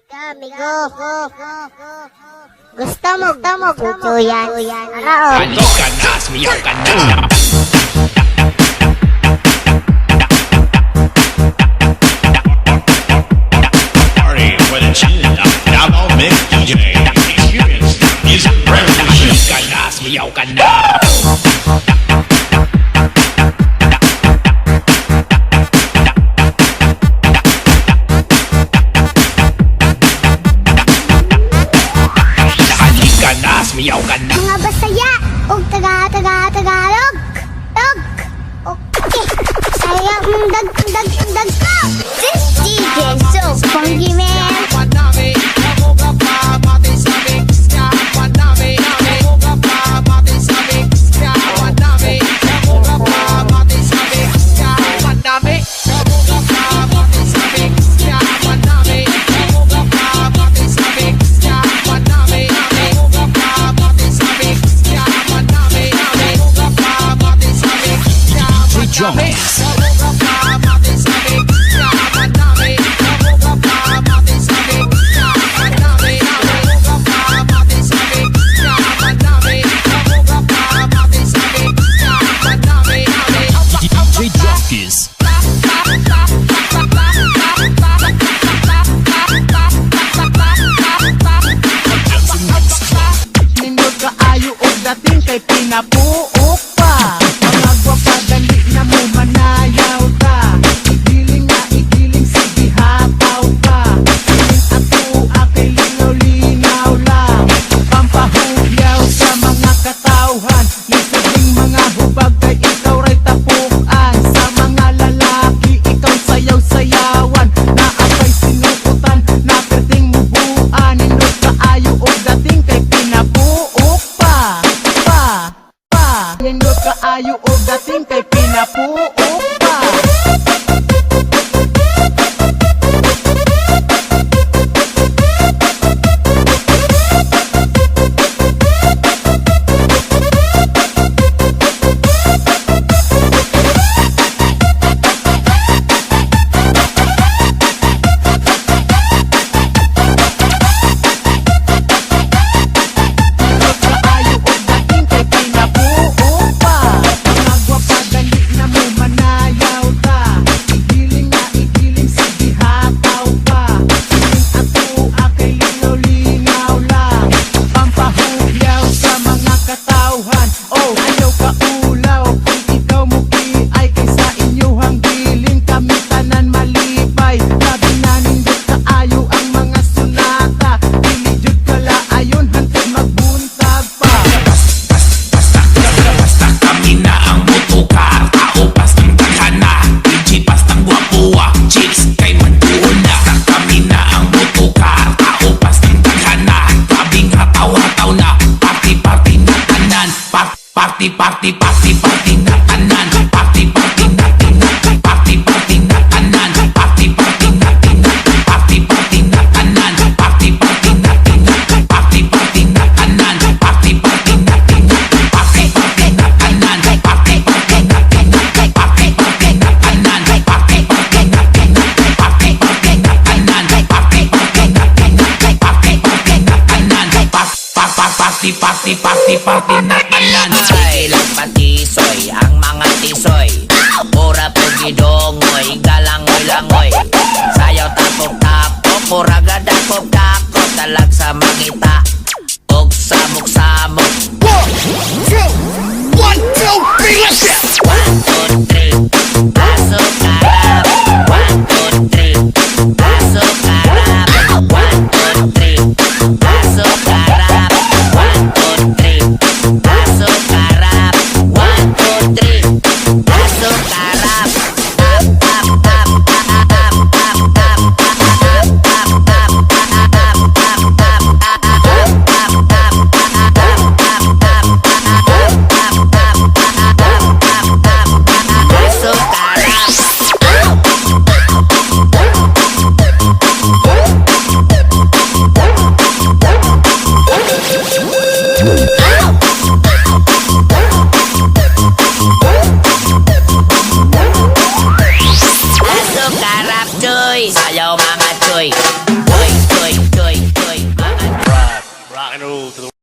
Amigo, gusto mo, chuchuyan. Araw. Antok ka na, sumiyaw ka na. Party with a chin up, now on Mix DJ. Experience music revolution. Antok ka na, sumiyaw ka na. Sumiyaw ka na. Mga Basaya og Tagalog. Okay. Sayang dag ko. This DJ so funky, man. Junkies. DJ Junkies. Nindot ka ayo o dating kay pinapuok pa. Mga gwapa dali na mo manayaw ka. Igiling na igiling sige hataw ka. Iling ato akay linaw lang. Pampahugyaw sa mga katawhan. Lisaging mga hubag kay ikaw ray tapukan. Sa mga lalaki ikaw sayaw-sayawan. Naapay sinukutan na perting mubuan. Nindot ka ayo o dating kay pinapuok pa. Nindot ka ayo o dating kay pinapuok pa. Party na tanan. Party na tanan. Party na tanan. Party na tanan. Party na tanan. Party na tanan. Party na tanan. Party na tanan. Party na tanan. Party na tanan. Party na tanan. Party na tanan. Party na tanan. Party na tanan. Party na tanan. Party na tanan. Ilang patisoy ang mga tisoy. Pura pugidongoy, galangoy-langoy. Sayaw tapok-tapok, pura gadakop-dakop. Talag sa mangita, og samok-samok. 1, 2, 3, let's go! 1, 2, 3, pasok karap. 1, 2, 3, pasok karap. 1, 2, 3, pasok karap. 1, 2, 3, pasok karap. 1, 2, 3, pasok karap. Tap, tap, tap, tap, tap, tap, tap, tap, tap, pasok karap. go to the